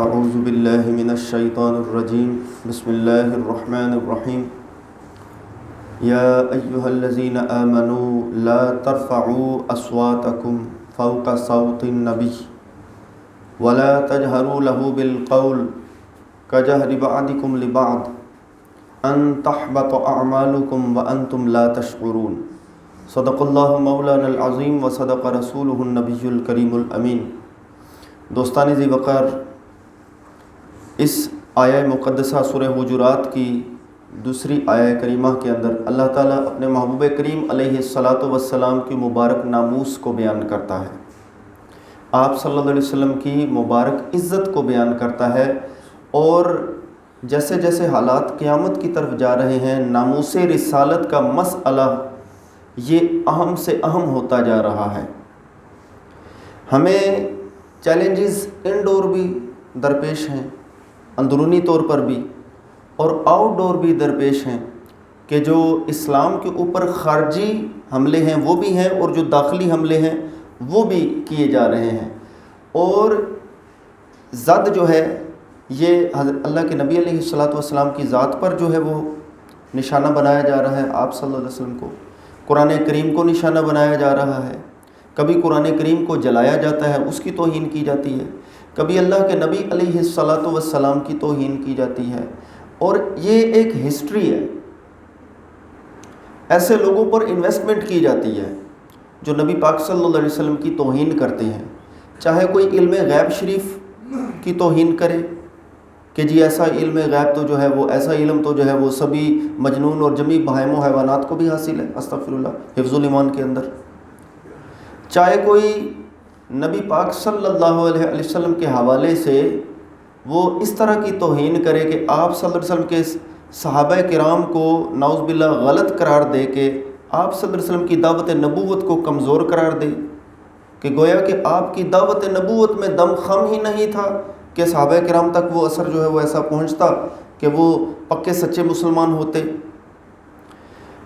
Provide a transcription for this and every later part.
اعوذ باللہ من الشیطان الرجیم بسم اللہ الرحمن الرحیم یا ایہا الذین آمنوا لا ترفعوا اصواتکم فوق صوت النبی ولا تجہروا له بالقول کجہر بعضکم لبعض ان تحبط اعمالکم وانتم لا تشعرون صدق اللہ مولانا العظیم وصدق رسولہ النبی الکریم الامین۔ دوستان ذی وقار، اس آیہ مقدسہ سورہ حجرات کی دوسری آیہ کریمہ کے اندر اللہ تعالیٰ اپنے محبوب کریم علیہ السلام کی مبارک ناموس کو بیان کرتا ہے، آپ صلی اللہ علیہ وسلم کی مبارک عزت کو بیان کرتا ہے، اور جیسے جیسے حالات قیامت کی طرف جا رہے ہیں ناموس رسالت کا مسئلہ یہ اہم سے اہم ہوتا جا رہا ہے۔ ہمیں چیلنجز انڈور بھی درپیش ہیں، اندرونی طور پر بھی، اور آؤٹ ڈور بھی درپیش ہیں، کہ جو اسلام کے اوپر خارجی حملے ہیں وہ بھی ہیں، اور جو داخلی حملے ہیں وہ بھی کیے جا رہے ہیں، اور زد جو ہے یہ اللہ کے نبی علیہ السلام کی ذات پر جو ہے وہ نشانہ بنایا جا رہا ہے، آپ صلی اللہ علیہ وسلم کو، قرآن کریم کو نشانہ بنایا جا رہا ہے، کبھی قرآن کریم کو جلایا جاتا ہے، اس کی توہین کی جاتی ہے، کبھی اللہ کے نبی علیہ السلام کی توہین کی جاتی ہے، اور یہ ایک ہسٹری ہے۔ ایسے لوگوں پر انویسٹمنٹ کی جاتی ہے جو نبی پاک صلی اللہ علیہ وسلم کی توہین کرتے ہیں، چاہے کوئی علم غیب شریف کی توہین کرے کہ جی ایسا علم غیب تو جو ہے وہ ایسا علم تو جو ہے وہ سبھی مجنون اور جمی بہائم و حیوانات کو بھی حاصل ہے، استغفر اللہ، حفظ الایمان کے اندر، چاہے کوئی نبی پاک صلی اللہ علیہ وسلم کے حوالے سے وہ اس طرح کی توہین کرے کہ آپ صلی اللہ علیہ وسلم کے صحابہ کرام کو نعوذ باللہ غلط قرار دے کے آپ صلی اللہ علیہ وسلم کی دعوت نبوت کو کمزور قرار دے، کہ گویا کہ آپ کی دعوت نبوت میں دم خم ہی نہیں تھا کہ صحابہ کرام تک وہ اثر جو ہے وہ ایسا پہنچتا کہ وہ پکے سچے مسلمان ہوتے۔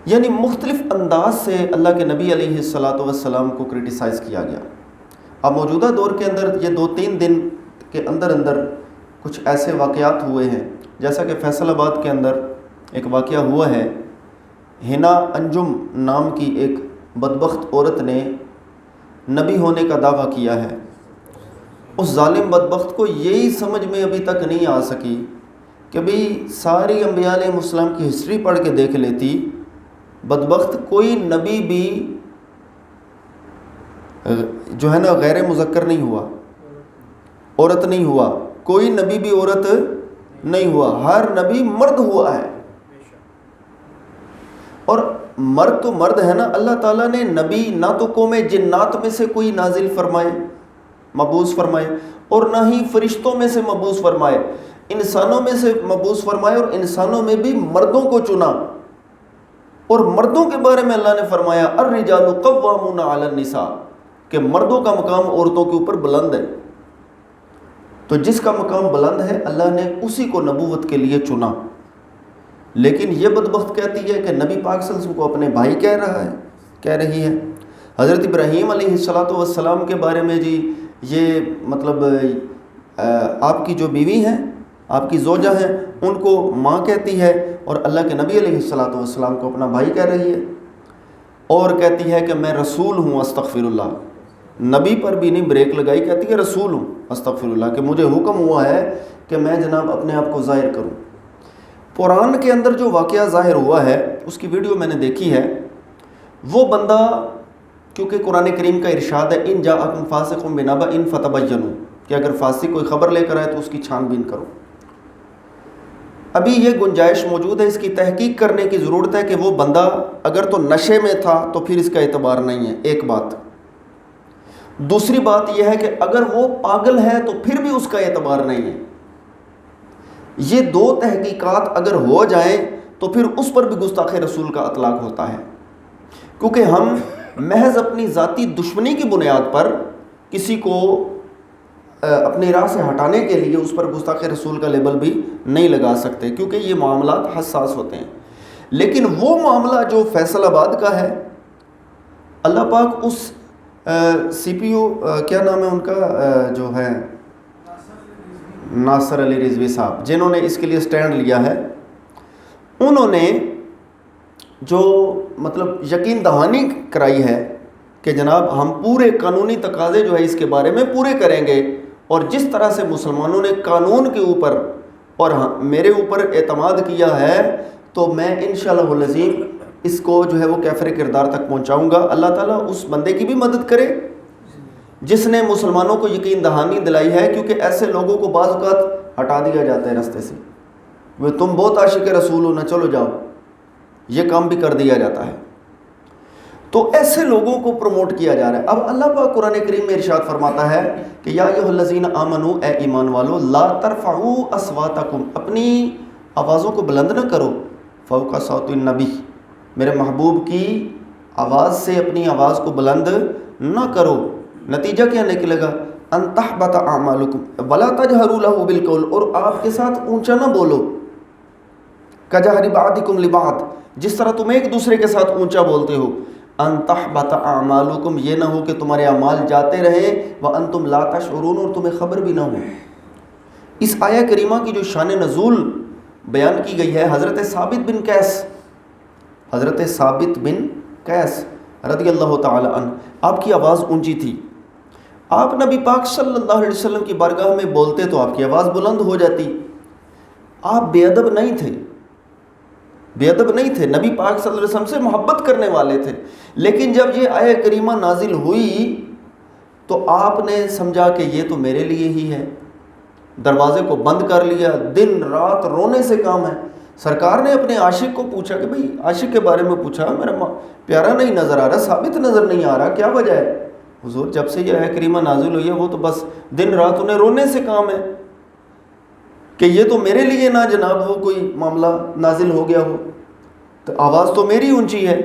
یعنی مختلف انداز سے اللہ کے نبی علیہ السلام کو کرٹیسائز کیا گیا۔ اب موجودہ دور کے اندر یہ 2-3 دن کے اندر کچھ ایسے واقعات ہوئے ہیں، جیسا کہ فیصل آباد کے اندر ایک واقعہ ہوا ہے، حنا انجم نام کی ایک بدبخت عورت نے نبی ہونے کا دعویٰ کیا ہے۔ اس ظالم بدبخت کو یہی سمجھ میں ابھی تک نہیں آ سکی کہ بھئی ساری انبیاء علیہ السلام کی ہسٹری پڑھ کے دیکھ لیتی، بدبخت کوئی نبی بھی جو ہے نا غیر مذکر نہیں ہوا، عورت نہیں ہوا، کوئی نبی بھی عورت نہیں ہوا، ہر نبی مرد ہوا ہے، اور مرد تو مرد ہے نا۔ اللہ تعالیٰ نے نبی نہ تو قوم جنات میں سے کوئی نازل فرمائے، مبعوث فرمائے، اور نہ ہی فرشتوں میں سے مبعوث فرمائے، انسانوں میں سے مبعوث فرمائے، اور انسانوں میں بھی مردوں کو چنا، اور مردوں کے بارے میں اللہ نے فرمایا الرجال قوامون علی النساء، کہ مردوں کا مقام عورتوں کے اوپر بلند ہے۔ تو جس کا مقام بلند ہے اللہ نے اسی کو نبوت کے لیے چنا، لیکن یہ بدبخت کہتی ہے کہ نبی پاک صلی اللہ علیہ وسلم کو اپنے بھائی کہہ رہی ہے۔ حضرت ابراہیم علیہ السلام کے بارے میں جی یہ مطلب آپ کی جو بیوی ہیں، آپ کی زوجہ ہیں، ان کو ماں کہتی ہے، اور اللہ کے نبی علیہ السلام کو اپنا بھائی کہہ رہی ہے، اور کہتی ہے کہ میں رسول ہوں، استغفر اللہ، نبی پر بھی نہیں بریک لگائی، کہتی ہے رسول ہوں، استغفر اللہ، کہ مجھے حکم ہوا ہے کہ میں جناب اپنے آپ کو ظاہر کروں۔ قرآن کے اندر جو واقعہ ظاہر ہوا ہے اس کی ویڈیو میں نے دیکھی ہے، وہ بندہ، کیونکہ قرآن کریم کا ارشاد ہے ان جاءکم فاسق بنبأ فتبینوا، کہ اگر فاسق کوئی خبر لے کر آئے تو اس کی چھان بین کرو۔ ابھی یہ گنجائش موجود ہے، اس کی تحقیق کرنے کی ضرورت ہے کہ وہ بندہ اگر تو نشے میں تھا تو پھر اس کا اعتبار نہیں ہے، ایک بات۔ دوسری بات یہ ہے کہ اگر وہ پاگل ہے تو پھر بھی اس کا اعتبار نہیں ہے۔ یہ 2 تحقیقات اگر ہو جائیں تو پھر اس پر بھی گستاخ رسول کا اطلاق ہوتا ہے، کیونکہ ہم محض اپنی ذاتی دشمنی کی بنیاد پر کسی کو اپنی راہ سے ہٹانے کے لیے اس پر گستاخ رسول کا لیبل بھی نہیں لگا سکتے، کیونکہ یہ معاملات حساس ہوتے ہیں۔ لیکن وہ معاملہ جو فیصل آباد کا ہے، اللہ پاک اس سی پی او کیا نام ہے ان کا جو ہے ناصر علی رضوی صاحب جنہوں نے اس کے لیے سٹینڈ لیا ہے، انہوں نے جو مطلب یقین دہانی کرائی ہے کہ جناب ہم پورے قانونی تقاضے جو ہے اس کے بارے میں پورے کریں گے، اور جس طرح سے مسلمانوں نے قانون کے اوپر اور میرے اوپر اعتماد کیا ہے تو میں انشاءاللہ العظیم اس کو جو ہے وہ کیفر کردار تک پہنچاؤں گا۔ اللہ تعالیٰ اس بندے کی بھی مدد کرے جس نے مسلمانوں کو یقین دہانی دلائی ہے، کیونکہ ایسے لوگوں کو بعض اوقات ہٹا دیا جاتا ہے راستے سے، وہ تم بہت عاشق رسول ہو نا، چلو جاؤ، یہ کام بھی کر دیا جاتا ہے۔ تو ایسے لوگوں کو پروموٹ کیا جا رہا ہے۔ اب اللہ پاک قرآن کریم میں ارشاد فرماتا ہے کہ یا ایھا الذین آمنوا، اے ایمان والو، لا ترفعوا اصواتکم، اپنی آوازوں کو بلند نہ کرو، فوق صوت النبی، میرے محبوب کی آواز سے اپنی آواز کو بلند نہ کرو۔ نتیجہ کیا نکلے گا؟ ان تحبط اعمالکم ولا تجہروا لہ بالقول، اور آپ کے ساتھ اونچا نہ بولو، کجہر بعضکم لبعض، جس طرح تم ایک دوسرے کے ساتھ اونچا بولتے ہو۔ ان تحبط اعمالکم، یہ نہ ہو کہ تمہارے اعمال جاتے رہیں، وانتم لا تشعرون، اور تمہیں خبر بھی نہ ہو۔ اس آیہ کریمہ کی جو شان نزول بیان کی گئی ہے، حضرت ثابت بن قیس رضی اللہ تعالی عنہ، آپ کی آواز اونچی تھی، آپ نبی پاک صلی اللہ علیہ وسلم کی بارگاہ میں بولتے تو آپ کی آواز بلند ہو جاتی، آپ بے ادب نہیں تھے، نبی پاک صلی اللہ علیہ وسلم سے محبت کرنے والے تھے، لیکن جب یہ آیہ کریمہ نازل ہوئی تو آپ نے سمجھا کہ یہ تو میرے لیے ہی ہے، دروازے کو بند کر لیا، دن رات رونے سے کام ہے۔ سرکار نے اپنے عاشق کو پوچھا کہ بھئی عاشق کے بارے میں پوچھا، میرا پیارا نہیں نظر آ رہا، ثابت نظر نہیں آ رہا، کیا وجہ ہے؟ حضور جب سے یہ آیہ کریمہ نازل ہوئی ہے وہ تو بس دن رات انہیں رونے سے کام ہے کہ یہ تو میرے لیے نہ جناب وہ کوئی معاملہ نازل ہو گیا ہو، تو آواز تو میری اونچی ہے۔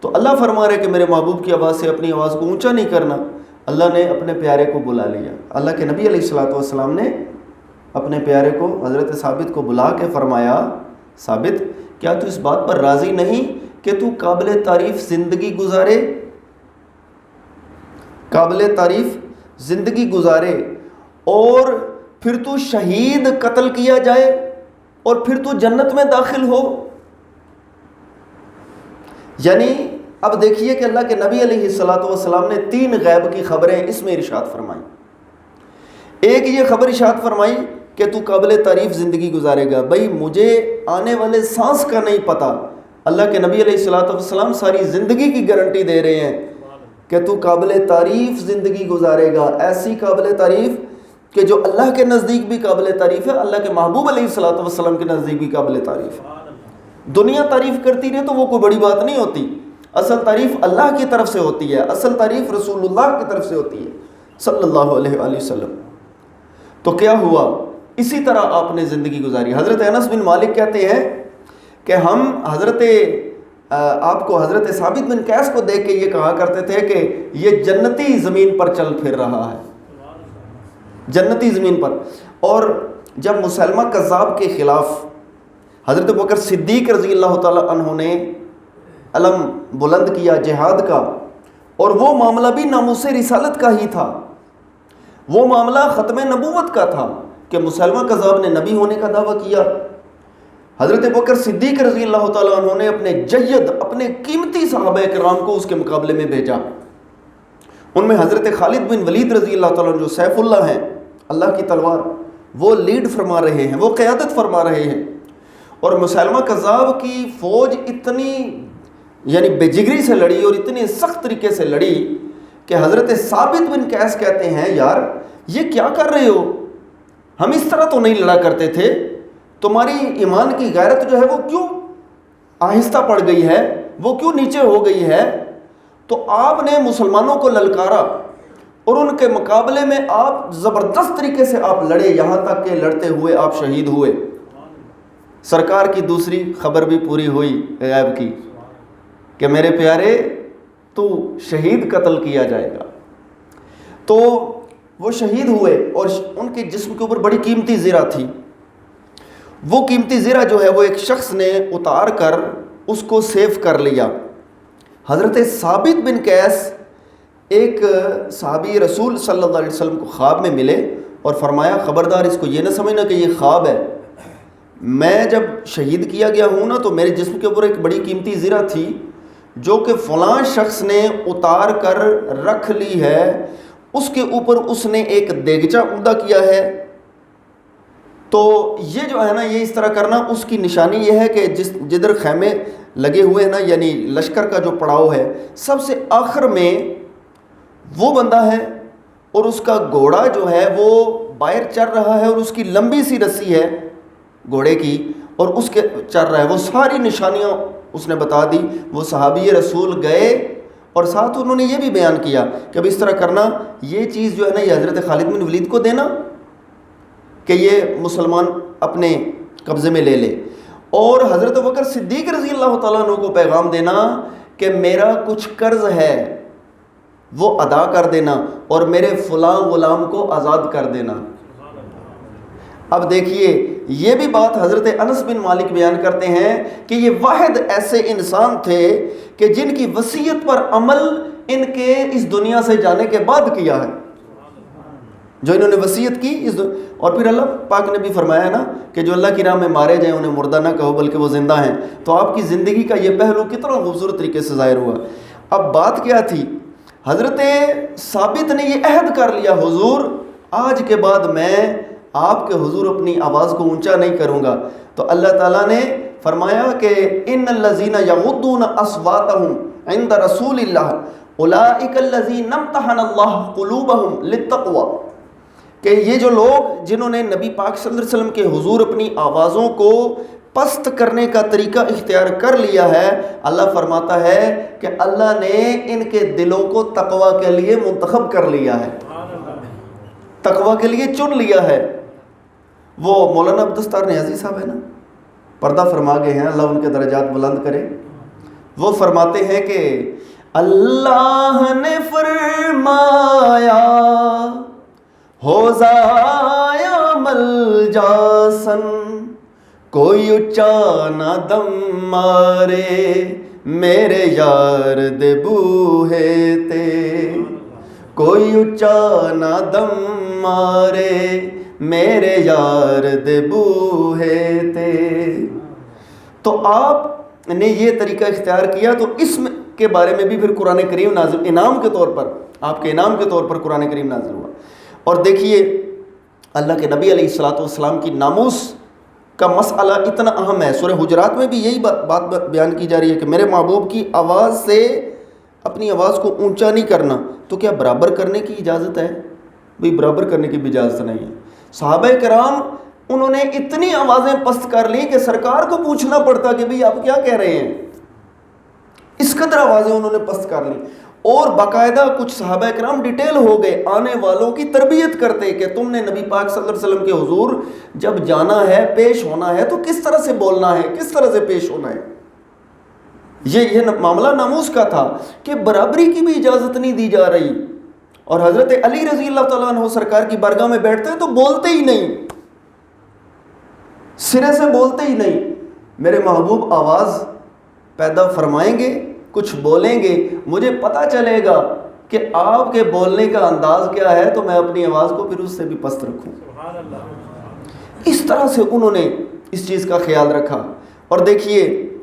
تو اللہ فرما رہے کہ میرے محبوب کی آواز سے اپنی آواز کو اونچا نہیں کرنا۔ اللہ نے اپنے پیارے کو بلا لیا، اللہ کے نبی علیہ السلام نے اپنے پیارے کو حضرت ثابت کو بلا کے فرمایا، ثابت کیا تو اس بات پر راضی نہیں کہ تو قابل تعریف زندگی گزارے اور پھر تو شہید قتل کیا جائے اور پھر تو جنت میں داخل ہو؟ یعنی اب دیکھیے کہ اللہ کے نبی علیہ السلام نے 3 غیب کی خبریں اس میں ارشاد فرمائی۔ ایک یہ خبر ارشاد فرمائی کہ تو قابل تعریف زندگی گزارے گا، بھائی مجھے آنے والے سانس کا نہیں پتہ، اللہ کے نبی علیہ السلام ساری زندگی کی گارنٹی دے رہے ہیں کہ تو قابل تعریف زندگی گزارے گا، ایسی قابل تعریف کہ جو اللہ کے نزدیک بھی قابل تعریف ہے، اللہ کے محبوب علیہ السلام کے نزدیک بھی قابل تعریف ہے۔ دنیا تعریف کرتی رہے تو وہ کوئی بڑی بات نہیں ہوتی، اصل تعریف اللہ کی طرف سے ہوتی ہے، اصل تعریف رسول اللہ کی طرف سے ہوتی ہے صلی اللہ علیہ وآلہ وسلم۔ تو کیا ہوا؟ اسی طرح آپ نے زندگی گزاری۔ حضرت انس بن مالک کہتے ہیں کہ ہم آپ کو حضرت ثابت بن قیس کو دیکھ کے یہ کہا کرتے تھے کہ یہ جنتی زمین پر چل پھر رہا ہے، جنتی زمین پر۔ اور جب مسلمہ کذاب کے خلاف حضرت بکر صدیق رضی اللہ تعالی عنہ نے علم بلند کیا جہاد کا، اور وہ معاملہ بھی ناموس رسالت کا ہی تھا، وہ معاملہ ختم نبوت کا تھا کہ مسلمہ کذاب نے نبی ہونے کا دعویٰ کیا۔ حضرت بکر صدیق رضی اللہ تعالیٰ عنہ نے اپنے قیمتی صحابہ کرام کو اس کے مقابلے میں بھیجا۔ ان میں حضرت خالد بن ولید رضی اللہ تعالیٰ عنہ جو سیف اللہ ہیں، اللہ کی تلوار، وہ لیڈ فرما رہے ہیں، وہ قیادت فرما رہے ہیں، اور مسلمہ کذاب کی فوج اتنی یعنی بے جگری سے لڑی اور اتنی سخت طریقے سے لڑی کہ حضرت ثابت بن قیس کہتے ہیں یار یہ کیا کر رہے ہو، ہم اس طرح تو نہیں لڑا کرتے تھے، تمہاری ایمان کی غیرت جو ہے وہ کیوں آہستہ پڑ گئی ہے، وہ کیوں نیچے ہو گئی ہے؟ تو آپ نے مسلمانوں کو للکارا اور ان کے مقابلے میں آپ زبردست طریقے سے آپ لڑے، یہاں تک کہ لڑتے ہوئے آپ شہید ہوئے۔ سرکار کی دوسری خبر بھی پوری ہوئی غیب کی کہ میرے پیارے تو شہید قتل کیا جائے گا۔ تو وہ شہید ہوئے اور ان کے جسم کے اوپر بڑی قیمتی زرہ تھی، وہ قیمتی زرہ جو ہے وہ ایک شخص نے اتار کر اس کو سیو کر لیا۔ حضرت ثابت بن قیس ایک صحابی رسول صلی اللہ علیہ وسلم کو خواب میں ملے اور فرمایا خبردار اس کو یہ نہ سمجھنا کہ یہ خواب ہے، میں جب شہید کیا گیا ہوں نا تو میرے جسم کے اوپر ایک بڑی قیمتی زرہ تھی جو کہ فلاں شخص نے اتار کر رکھ لی ہے، اس کے اوپر اس نے ایک دیگچہ عمدہ کیا ہے، تو یہ جو ہے نا یہ اس طرح کرنا، اس کی نشانی یہ ہے کہ جدھر خیمے لگے ہوئے ہیں نا، یعنی لشکر کا جو پڑاؤ ہے، سب سے آخر میں وہ بندہ ہے اور اس کا گھوڑا جو ہے وہ باہر چل رہا ہے اور اس کی لمبی سی رسی ہے گھوڑے کی اور اس کے چل رہا ہے، وہ ساری نشانیاں اس نے بتا دی۔ وہ صحابی رسول گئے اور ساتھ انہوں نے یہ بھی بیان کیا کہ اب اس طرح کرنا، یہ چیز جو ہے نا یہ حضرت خالد بن ولید کو دینا کہ یہ مسلمان اپنے قبضے میں لے لے، اور حضرت ابوبکر صدیق رضی اللہ تعالیٰ عنہ کو پیغام دینا کہ میرا کچھ قرض ہے وہ ادا کر دینا اور میرے فلاں غلام کو آزاد کر دینا۔ اب دیکھیے یہ بھی بات حضرت انس بن مالک بیان کرتے ہیں کہ یہ واحد ایسے انسان تھے کہ جن کی وصیت پر عمل ان کے اس دنیا سے جانے کے بعد کیا ہے، جو انہوں نے وصیت کی اور پھر اللہ پاک نے بھی فرمایا ہے نا کہ جو اللہ کی راہ میں مارے جائیں انہیں مردہ نہ کہو بلکہ وہ زندہ ہیں۔ تو آپ کی زندگی کا یہ پہلو کتنا خوبصورت طریقے سے ظاہر ہوا۔ اب بات کیا تھی؟ حضرت ثابت نے یہ عہد کر لیا، حضور آج کے بعد میں آپ کے حضور اپنی آواز کو اونچا نہیں کروں گا۔ تو اللہ تعالیٰ نے فرمایا کہ ان الذین یغضون اصواتهم عند رسول اللہ اولئک الذین امتحن اللہ قلوبهم للتقوی، کہ یہ جو لوگ جنہوں نے نبی پاک صلی اللہ علیہ وسلم کے حضور اپنی آوازوں کو پست کرنے کا طریقہ اختیار کر لیا ہے، اللہ فرماتا ہے کہ اللہ نے ان کے دلوں کو تقوی کے لیے منتخب کر لیا ہے، تقوی کے لیے چن لیا ہے۔ وہ مولانا عبدالستار نیازی صاحب ہے نا، پردہ فرما گئے ہیں، اللہ ان کے درجات بلند کرے، وہ فرماتے ہیں کہ اللہ نے فرمایا ہو ضائع ملجاسن، کوئی اچا نہ دم مارے میرے یار دے بوہے تے، کوئی اچا نہ دم مارے میرے یار دے بوہے تے۔ تو آپ نے یہ طریقہ اختیار کیا، تو اس کے بارے میں بھی پھر قرآن کریم نازل، انعام کے طور پر، آپ کے انعام کے طور پر قرآن کریم نازل ہوا۔ اور دیکھیے اللہ کے نبی علیہ السلام کی ناموس کا مسئلہ اتنا اہم ہے، سورہ حجرات میں بھی یہی بات بیان کی جا رہی ہے کہ میرے محبوب کی آواز سے اپنی آواز کو اونچا نہیں کرنا۔ تو کیا برابر کرنے کی اجازت ہے؟ بھئی برابر کرنے کی بھی اجازت نہیں ہے۔ صحابہ کرام انہوں نے اتنی آوازیں پست کر لی کہ سرکار کو پوچھنا پڑتا کہ بھئی آپ کیا کہہ رہے ہیں، اس قدر آوازیں انہوں نے پست کر لی۔ اور باقاعدہ کچھ صحابہ کرام ڈیٹیل ہو گئے، آنے والوں کی تربیت کرتے کہ تم نے نبی پاک صلی اللہ علیہ وسلم کے حضور جب جانا ہے، پیش ہونا ہے تو کس طرح سے بولنا ہے، کس طرح سے پیش ہونا ہے۔ یہ معاملہ ناموس کا تھا کہ برابری کی بھی اجازت نہیں دی جا رہی، اور حضرت علی رضی اللہ تعالیٰ عنہ سرکار کی بارگاہ میں بیٹھتے ہیں تو بولتے ہی نہیں، سرے سے بولتے ہی نہیں۔ میرے محبوب آواز پیدا فرمائیں گے، کچھ بولیں گے، مجھے پتہ چلے گا کہ آپ کے بولنے کا انداز کیا ہے، تو میں اپنی آواز کو پھر اس سے بھی پست رکھوں۔ اس طرح سے انہوں نے اس چیز کا خیال رکھا۔ اور دیکھیے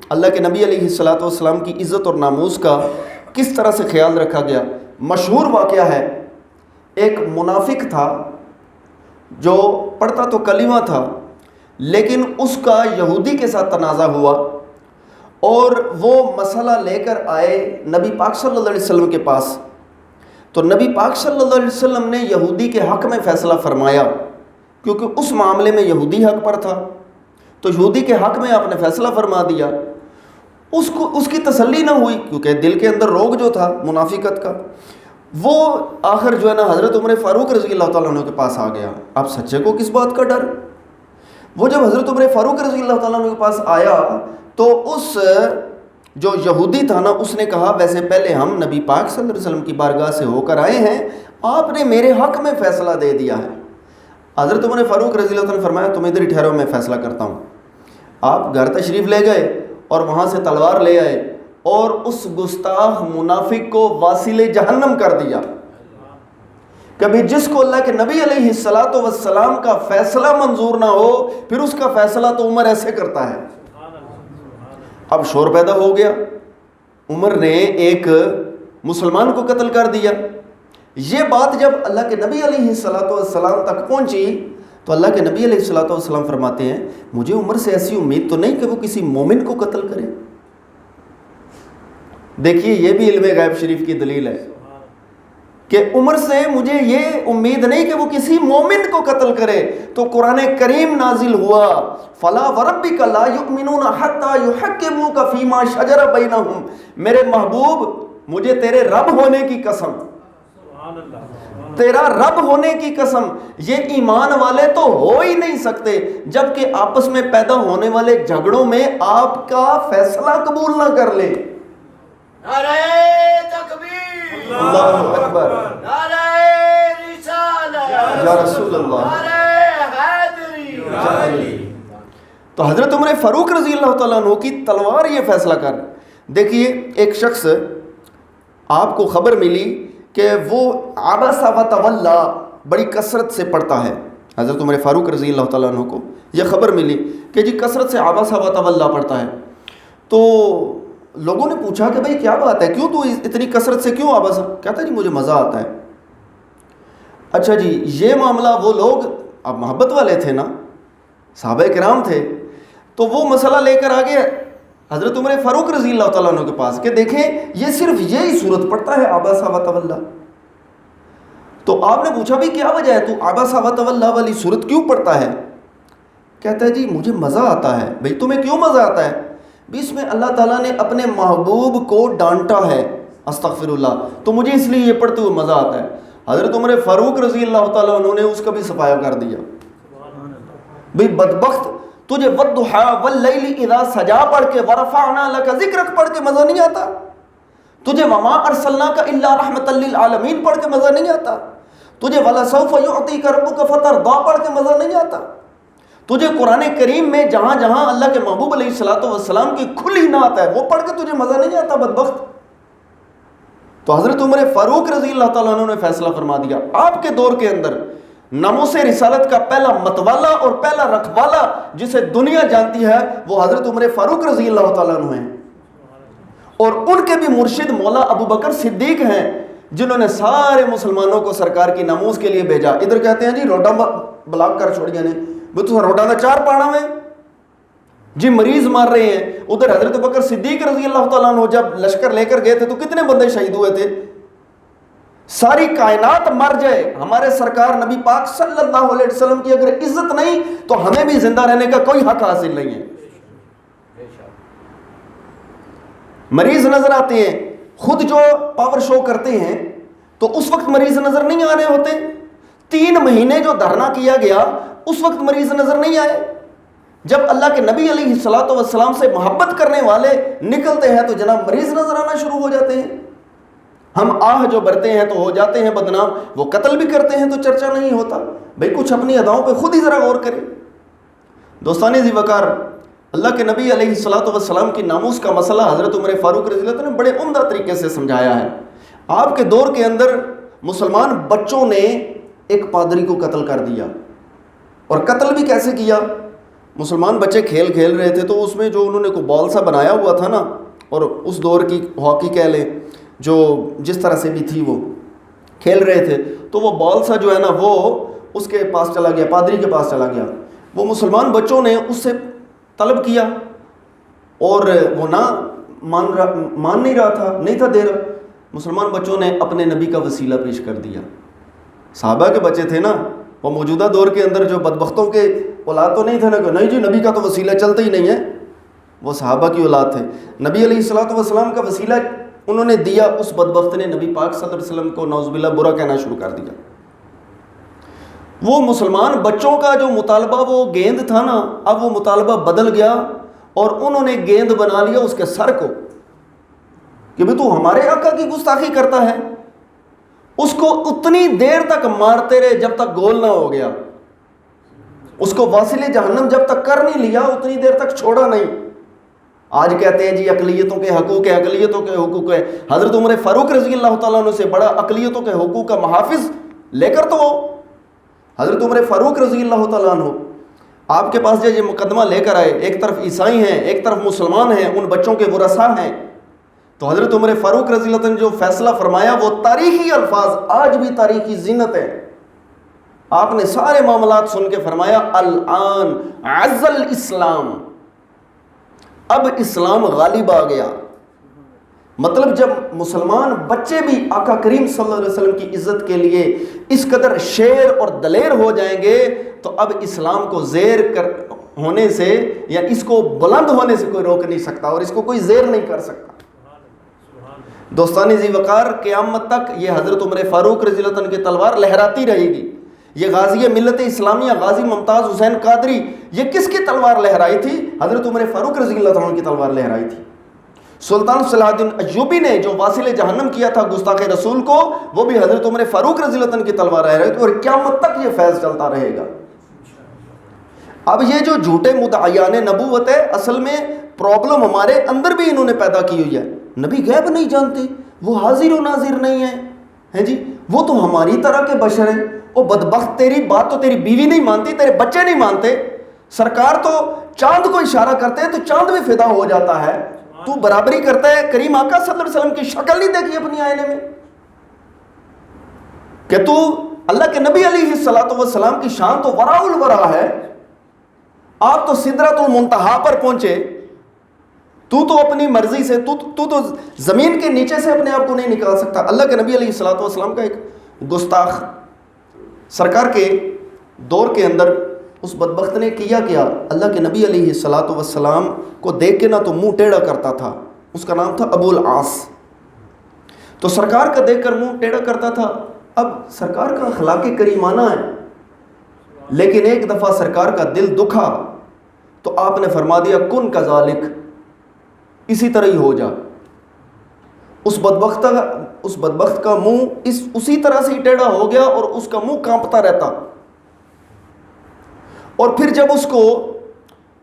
اللہ کے نبی علیہ السلام کی عزت اور ناموس کا کس طرح سے خیال رکھا گیا۔ مشہور واقعہ ہے، ایک منافق تھا جو پڑھتا تو کلمہ تھا، لیکن اس کا یہودی کے ساتھ تنازع ہوا اور وہ مسئلہ لے کر آئے نبی پاک صلی اللہ علیہ وسلم کے پاس۔ تو نبی پاک صلی اللہ علیہ وسلم نے یہودی کے حق میں فیصلہ فرمایا، کیونکہ اس معاملے میں یہودی حق پر تھا، تو یہودی کے حق میں آپ نے فیصلہ فرما دیا۔ اس کی تسلی نہ ہوئی، کیونکہ دل کے اندر روگ جو تھا منافقت کا، وہ آخر جو ہے نا حضرت عمر فاروق رضی اللہ تعالیٰ عنہ کے پاس آ گیا۔ اب سچے کو کس بات کا ڈر؟ وہ جب حضرت عمر فاروق رضی اللہ تعالیٰ عنہ کے پاس آیا تو اس جو یہودی تھا نا، اس نے کہا ویسے پہلے ہم نبی پاک صلی اللہ علیہ وسلم کی بارگاہ سے ہو کر آئے ہیں، آپ نے میرے حق میں فیصلہ دے دیا ہے۔ حضرت عمر فاروق رضی اللہ تعالیٰ نے فرمایا تم ادھر ہی ٹھہرو، میں فیصلہ کرتا ہوں۔ آپ گھر تشریف لے گئے اور وہاں سے تلوار لے آئے اور اس گستاخ منافق کو واصل جہنم کر دیا۔ کبھی جس کو اللہ کے نبی علیہ الصلوۃ والسلام کا فیصلہ منظور نہ ہو پھر اس کا فیصلہ تو عمر ایسے کرتا ہے. اب شور پیدا ہو گیا, عمر نے ایک مسلمان کو قتل کر دیا. یہ بات جب اللہ کے نبی علیہ الصلوۃ والسلام تک پہنچی تو اللہ کے نبی علیہ الصلوۃ والسلام فرماتے ہیں مجھے عمر سے ایسی امید تو نہیں کہ وہ کسی مومن کو قتل کرے. دیکھیے یہ بھی علم غیب شریف کی دلیل ہے کہ عمر سے مجھے یہ امید نہیں کہ وہ کسی مومن کو قتل کرے. تو قرآن کریم نازل ہوا فلا وربک لا یؤمنون حتی یحکموک فیما شجر بینہم. میرے محبوب مجھے تیرے رب ہونے کی قسم, تیرا رب ہونے کی قسم, یہ ایمان والے تو ہو ہی نہیں سکتے جبکہ آپس میں پیدا ہونے والے جھگڑوں میں آپ کا فیصلہ قبول نہ کر لے. نعرہ تکبیر, اللہ اکبر, نعرہ رسالت, یا رسول اللہ, نعرہ حیدری. تو حضرت عمر فاروق رضی اللہ تعالیٰ عنہ کی تلوار یہ فیصلہ کر. دیکھیے ایک شخص آپ کو خبر ملی کہ وہ عبس و تولا بڑی کثرت سے پڑھتا ہے. حضرت عمر فاروق رضی اللہ تعالیٰ عنہ کو یہ خبر ملی کہ جی کثرت سے عبس و تولا پڑھتا ہے. تو لوگوں نے پوچھا کہ بھئی کیا بات ہے, کیوں تو اتنی کثرت سے کیوں عبس؟ کہتا ہے جی مجھے مزہ آتا ہے. اچھا جی یہ معاملہ, وہ لوگ اب محبت والے تھے نا, صحابہ کرام تھے, تو وہ مسئلہ لے کر آگے حضرت عمر فاروق رضی اللہ تعالیٰ عنہ کے پاس کہ دیکھیں یہ صرف یہی صورت پڑھتا ہے عبس و تولا. تو آپ نے پوچھا بھی کیا وجہ ہے, تو عبس و تولا والی صورت کیوں پڑھتا ہے؟ کہتا ہے جی مجھے مزہ آتا ہے. بھئی تمہیں کیوں مزہ آتا ہے؟ بھی اس میں اللہ تعالیٰ نے اپنے محبوب کو ڈانٹا ہے, استغفر اللہ, تو مجھے اس لیے یہ پڑھتے ہوئے مزہ آتا ہے. حضرت عمر فاروق رضی اللہ تعالیٰ عنہ نے اس کا بھی صفایا کر دیا. بھئی بدبخت, تجھے والضحیٰ واللیل اذا سجا پڑھ کے ورفعنا لک ذکرک پڑھ کے مزہ نہیں آتا؟ تجھے وما ارسلناک الا رحمۃ للعالمین پڑھ کے مزہ نہیں آتا؟ تجھے ولسوف یعطیک ربک فترضی پڑھ کے مزہ نہیں آتا؟ تجھے قرآن کریم میں جہاں جہاں اللہ کے محبوب علیہ الصلوۃ والسلام کی کھلی نعت ہے وہ پڑھ کے تجھے مزہ نہیں آتا بدبخت؟ تو حضرت عمر فاروق رضی اللہ تعالیٰ عنہ نے فیصلہ فرما دیا. آپ کے دور کے اندر ناموس رسالت کا پہلا متوالا اور پہلا رکھوالا جسے دنیا جانتی ہے وہ حضرت عمر فاروق رضی اللہ تعالیٰ عنہ ہیں, اور ان کے بھی مرشد مولا ابو بکر صدیق ہیں جنہوں نے سارے مسلمانوں کو سرکار کی ناموس کے لیے بھیجا. ادھر کہتے ہیں جی روڈا بلاک کر چھوڑیا نے, وہ تو روڈا کا چار پاڑا میں جی مریض مار رہے ہیں. ادھر حضرت بکر صدیق رضی اللہ تعالیٰ عنہ جب لشکر لے کر گئے تھے تو کتنے بندے شہید ہوئے تھے؟ ساری کائنات مر جائے, ہمارے سرکار نبی پاک صلی اللہ علیہ وسلم کی اگر عزت نہیں تو ہمیں بھی زندہ رہنے کا کوئی حق حاصل نہیں ہے. مریض نظر آتے ہیں, خود جو پاور شو کرتے ہیں تو اس وقت مریض نظر نہیں آ رہے ہوتے. 3 مہینے جو دھرنا کیا گیا اس وقت مریض نظر نہیں آئے. جب اللہ کے نبی علیہ الصلوۃ والسلام سے محبت کرنے والے نکلتے ہیں تو جناب مریض نظر آنا شروع ہو جاتے ہیں. ہم آہ جو برتے ہیں تو ہو جاتے ہیں بدنام, وہ قتل بھی کرتے ہیں تو چرچا نہیں ہوتا. بھئی کچھ اپنی اداؤں پہ خود ہی ذرا غور کریں. دوستان ذی وقار, اللہ کے نبی علیہ الصلوۃ والسلام کی ناموس کا مسئلہ حضرت عمر فاروق رضی اللہ عنہ نے بڑے عمدہ طریقے سے سمجھایا ہے. آپ کے دور کے اندر مسلمان بچوں نے ایک پادری کو قتل کر دیا, اور قتل بھی کیسے کیا؟ مسلمان بچے کھیل کھیل رہے تھے تو اس میں جو انہوں نے کوئی بال سا بنایا ہوا تھا نا, اور اس دور کی ہاکی کہہ لیں جو جس طرح سے بھی تھی وہ کھیل رہے تھے, تو وہ بال سا جو ہے نا وہ اس کے پاس چلا گیا, پادری کے پاس چلا گیا. وہ مسلمان بچوں نے اس سے طلب کیا اور وہ نہ مان نہیں رہا تھا, نہیں تھا دے رہا. مسلمان بچوں نے اپنے نبی کا وسیلہ پیش کر دیا. صحابہ کے بچے تھے نا, وہ موجودہ دور کے اندر جو بدبختوں کے اولاد تو نہیں تھے نا کہ نہیں جی نبی کا تو وسیلہ چلتا ہی نہیں ہے, وہ صحابہ کی اولاد تھے. نبی علیہ الصلوۃ والسلام کا وسیلہ انہوں نے دیا, اس بدبخت نے نبی پاک صلی اللہ علیہ وسلم کو نعوذ باللہ برا کہنا شروع کر دیا. وہ مسلمان بچوں کا جو مطالبہ وہ گیند تھا نا, اب وہ مطالبہ بدل گیا اور انہوں نے گیند بنا لیا اس کے سر کو کہ بھی تو ہمارے آقا کی گستاخی کرتا ہے. اس کو اتنی دیر تک مارتے رہے جب تک گول نہ ہو گیا. اس کو واصل جہنم جب تک کر نہیں لیا اتنی دیر تک چھوڑا نہیں. آج کہتے ہیں جی اقلیتوں کے حقوق ہے, اقلیتوں کے حقوق ہے. حضرت عمر فاروق رضی اللہ تعالیٰ عنہ سے بڑا اقلیتوں کے حقوق کا محافظ لے کر تو حضرت عمر فاروق رضی اللہ تعالیٰ عنہ آپ کے پاس یہ مقدمہ لے کر آئے، ایک طرف عیسائی ہیں، ایک طرف مسلمان ہیں، ان بچوں کے ورثاء ہیں، تو حضرت عمر فاروق رضی اللہ عنہ نے جو فیصلہ فرمایا وہ تاریخی الفاظ آج بھی تاریخی زینت ہے. آپ نے سارے معاملات سن کے فرمایا الآن عز الاسلام، اب اسلام غالب آ گیا. مطلب جب مسلمان بچے بھی آقا کریم صلی اللہ علیہ وسلم کی عزت کے لیے اس قدر شیر اور دلیر ہو جائیں گے تو اب اسلام کو زیر ہونے سے یا اس کو بلند ہونے سے کوئی روک نہیں سکتا اور اس کو کوئی زیر نہیں کر سکتا. دوستانی ذی وقار قیامت تک یہ حضرت عمر فاروق رضی اللہ عنہ کی تلوار لہراتی رہے گی. یہ غازی ملت اسلامیہ غازی ممتاز حسین قادری یہ کس کی تلوار لہرائی تھی؟ حضرت عمر فاروق رضی اللہ عنہ کی تلوار لہرائی تھی. سلطان صلاح الدین ایوبی نے جو واصل جہنم کیا تھا گستاخ رسول کو، وہ بھی حضرت عمر فاروق رضی اللہ عنہ کی تلوار لہرائی تھی، اور قیامت تک یہ فیض چلتا رہے گا. اب یہ جو جھوٹے مدعیان نبوت ہے، اصل میں پرابلم ہمارے اندر بھی انہوں نے پیدا کی ہوئی ہے. نبی غیب نہیں جانتے، وہ حاضر و ناظر نہیں ہیں جی، وہ تو ہماری طرح کے بشر ہیں. وہ بدبخت، تیری بات تو تیری بیوی نہیں مانتی، تیرے بچے نہیں مانتے. سرکار تو چاند کو اشارہ کرتے ہیں تو چاند بھی فدا ہو جاتا ہے، تو برابری کرتا ہے. کریم آقا صلی اللہ علیہ وسلم کی شکل نہیں دیکھی اپنی آئینے میں کہ تو اللہ کے نبی علیہ الصلوۃ والسلام کی شان تو وراء الورا ہے. آپ تو سدرۃ المنتہا پر پہنچے، تو اپنی مرضی سے تو زمین کے نیچے سے اپنے آپ کو نہیں نکال سکتا. اللہ کے نبی علیہ الصلوۃ والسلام کا ایک گستاخ سرکار کے دور کے اندر اس بدبخت نے کیا کیا، اللہ کے نبی علیہ الصلوۃ والسلام کو دیکھ کے نہ تو منہ ٹیڑھا کرتا تھا. اس کا نام تھا ابو العاص. تو سرکار کا دیکھ کر منہ ٹیڑھا کرتا تھا. اب سرکار کا اخلاق کریمانہ ہے، لیکن ایک دفعہ سرکار کا دل دکھا تو آپ نے فرما دیا کن کذالک، اسی طرح ہی ہو جا. اس بدبخت کا منہ اسی طرح سے ٹیڑھا ہو گیا اور اس کا منہ کانپتا رہتا. اور پھر جب اس کو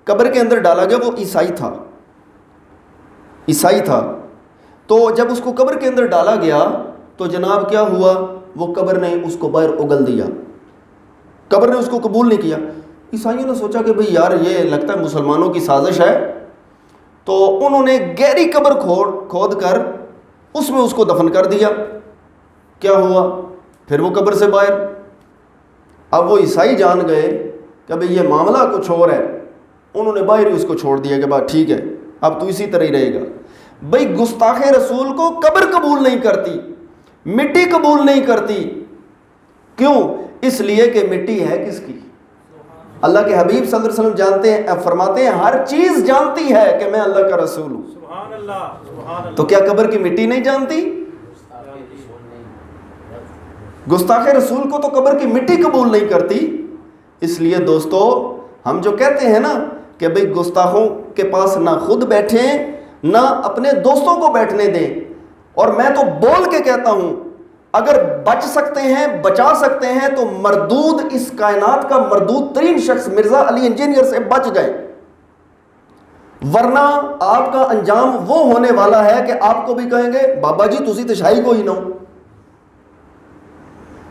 قبر کے اندر ڈالا گیا، وہ عیسائی تھا، تو جب اس کو قبر کے اندر ڈالا گیا تو جناب کیا ہوا، وہ قبر نے اس کو باہر اگل دیا، قبر نے اس کو قبول نہیں کیا. عیسائیوں نے سوچا کہ بھئی یار یہ لگتا ہے مسلمانوں کی سازش ہے، تو انہوں نے گہری قبر کھود کر اس میں اس کو دفن کر دیا. کیا ہوا، پھر وہ قبر سے باہر. اب وہ عیسائی جان گئے کہ بھئی یہ معاملہ کچھ اور ہے، انہوں نے باہر ہی اس کو چھوڑ دیا کہ بات ٹھیک ہے اب تو اسی طرح ہی رہے گا. بھئی گستاخ رسول کو قبر قبول نہیں کرتی، مٹی قبول نہیں کرتی. کیوں؟ اس لیے کہ مٹی ہے کس کی؟ اللہ کے حبیب صلی اللہ علیہ وسلم جانتے ہیں، فرماتے ہیں ہر چیز جانتی ہے کہ میں اللہ کا رسول ہوں. سبحان اللہ. تو کیا قبر کی مٹی نہیں جانتی؟ گستاخ رسول کو تو قبر کی مٹی قبول نہیں کرتی. اس لیے دوستو ہم جو کہتے ہیں نا کہ بھئی گستاخوں کے پاس نہ خود بیٹھیں نہ اپنے دوستوں کو بیٹھنے دیں، اور میں تو بول کے کہتا ہوں اگر بچ سکتے ہیں بچا سکتے ہیں تو مردود، اس کائنات کا مردود ترین شخص مرزا علی انجینئر سے بچ گئے، ورنہ آپ کا انجام وہ ہونے والا ہے کہ آپ کو بھی کہیں گے بابا جی تسی تو شاہی کوئی نہ ہو.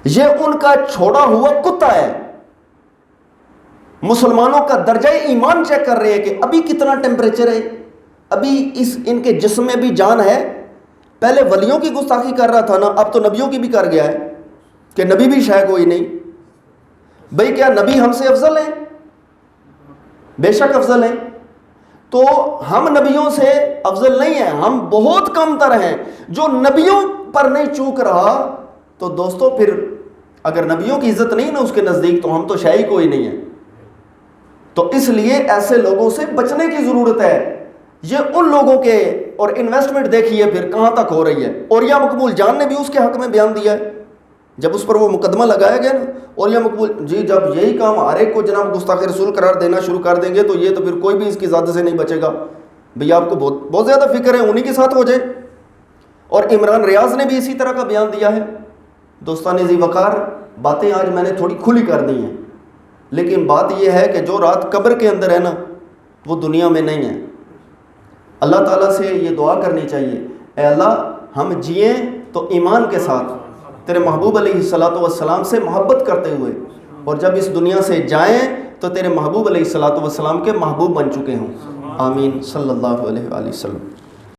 یہ ان کا چھوڑا ہوا کتا ہے. مسلمانوں کا درجہ ایمان چیک کر رہے ہیں کہ ابھی کتنا ٹیمپریچر ہے، ابھی ان کے جسم میں بھی جان ہے. پہلے ولیوں کی گستاخی کر رہا تھا نا، اب تو نبیوں کی بھی کر گیا ہے کہ نبی بھی شاید کوئی نہیں. بھئی کیا نبی ہم سے افضل ہیں؟ بے شک افضل ہیں. تو ہم نبیوں سے افضل نہیں ہیں، ہم بہت کم تر ہیں. جو نبیوں پر نہیں چوک رہا تو دوستو پھر اگر نبیوں کی عزت نہیں نا اس کے نزدیک تو ہم تو شاید کوئی نہیں ہیں. تو اس لیے ایسے لوگوں سے بچنے کی ضرورت ہے. یہ ان لوگوں کے، اور انویسٹمنٹ دیکھیے پھر کہاں تک ہو رہی ہے. اولیاء مقبول جان نے بھی اس کے حق میں بیان دیا ہے جب اس پر وہ مقدمہ لگایا گیا نا، اولیاء مقبول جی جب یہی کام ہر ایک کو جناب گستاخ رسول قرار دینا شروع کر دیں گے تو یہ تو پھر کوئی بھی اس کی ذات سے نہیں بچے گا. بھئی آپ کو بہت زیادہ فکر ہے انہی کے ساتھ ہو جائے. اور عمران ریاض نے بھی اسی طرح کا بیان دیا ہے. دوستان ذی وقار باتیں آج میں نے تھوڑی کھلی کر دی ہیں، لیکن بات یہ ہے کہ جو رات قبر کے اندر ہے نا وہ دنیا میں نہیں ہے. اللہ تعالیٰ سے یہ دعا کرنی چاہیے، اے اللہ ہم جئیں تو ایمان کے ساتھ، تیرے محبوب علیہ الصلوۃ والسلام سے محبت کرتے ہوئے، اور جب اس دنیا سے جائیں تو تیرے محبوب علیہ الصلوۃ والسلام کے محبوب بن چکے ہوں۔ آمین صلی اللہ علیہ وآلہ وسلم۔